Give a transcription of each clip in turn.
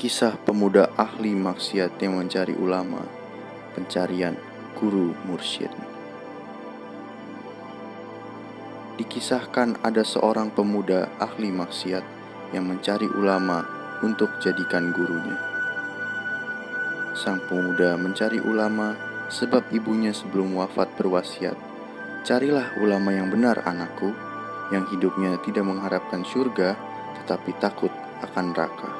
Kisah pemuda ahli maksiat yang mencari ulama, pencarian guru mursyid. Dikisahkan ada seorang pemuda ahli maksiat yang mencari ulama untuk jadikan gurunya. Sang pemuda mencari ulama sebab ibunya sebelum wafat berwasiat, "Carilah ulama yang benar anakku, yang hidupnya tidak mengharapkan surga tetapi takut akan neraka."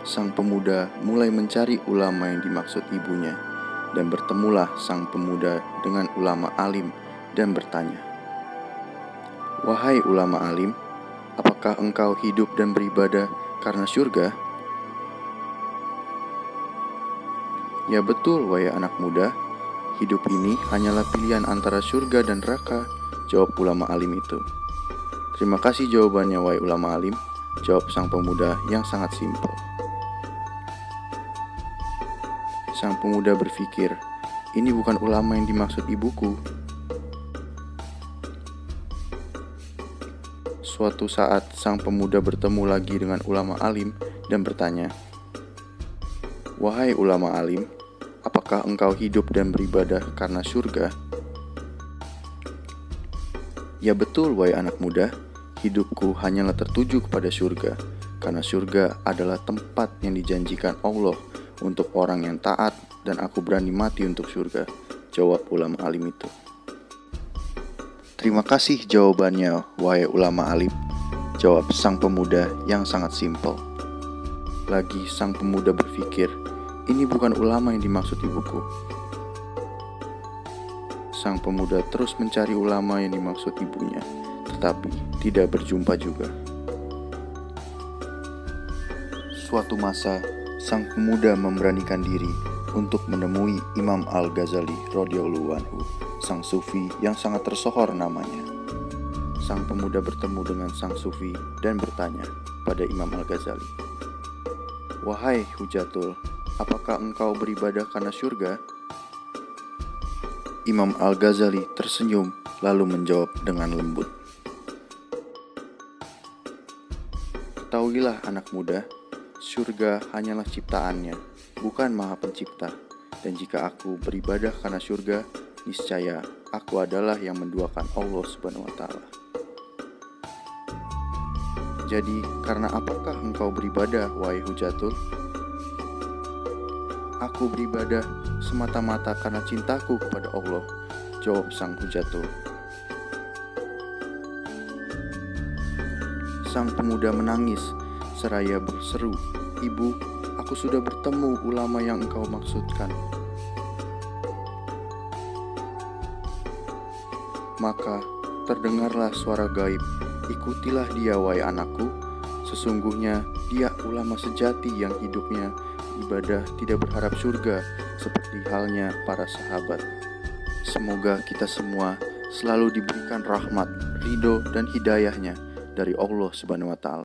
Sang pemuda mulai mencari ulama yang dimaksud ibunya, dan bertemulah sang pemuda dengan ulama alim dan bertanya, "Wahai ulama alim, apakah engkau hidup dan beribadah karena surga?" "Ya betul, wahai anak muda, hidup ini hanyalah pilihan antara surga dan neraka," jawab ulama alim itu. "Terima kasih jawabannya, wahai ulama alim," jawab sang pemuda yang sangat simpel. Sang pemuda berpikir, "Ini bukan ulama yang dimaksud ibuku." Suatu saat, sang pemuda bertemu lagi dengan ulama alim dan bertanya, "Wahai ulama alim, apakah engkau hidup dan beribadah karena surga?" "Ya betul, wahai anak muda, hidupku hanyalah tertuju kepada surga, karena surga adalah tempat yang dijanjikan Allah untuk orang yang taat, dan aku berani mati untuk surga," jawab ulama alim itu. "Terima kasih jawabannya, wahai ulama alim," jawab sang pemuda yang sangat simpel. Lagi sang pemuda berpikir, "Ini bukan ulama yang dimaksud ibuku." Sang pemuda terus mencari ulama yang dimaksud ibunya, tetapi tidak berjumpa juga. Suatu masa, sang pemuda memberanikan diri untuk menemui Imam Al-Ghazali radhiyallahu anhu, sang sufi yang sangat tersohor namanya. Sang pemuda bertemu dengan sang sufi dan bertanya pada Imam Al-Ghazali, "Wahai Hujatul, apakah engkau beribadah karena surga?" Imam Al-Ghazali tersenyum lalu menjawab dengan lembut, "Ketahuilah anak muda, surga hanyalah ciptaannya, bukan Maha Pencipta. Dan jika aku beribadah karena surga, niscaya aku adalah yang menduakan Allah Subhanahu wa Ta'ala." "Jadi, karena apakah engkau beribadah, wahai Hujatul?" "Aku beribadah semata-mata karena cintaku kepada Allah," jawab sang Hujatul. Sang pemuda menangis seraya berseru, "Ibu, aku sudah bertemu ulama yang engkau maksudkan." Maka terdengarlah suara gaib, "Ikutilah dia, wahai anakku. Sesungguhnya dia ulama sejati yang hidupnya ibadah tidak berharap surga, seperti halnya para sahabat." Semoga kita semua selalu diberikan rahmat, ridho, dan hidayahnya dari Allah Subhanahu wa Ta'ala.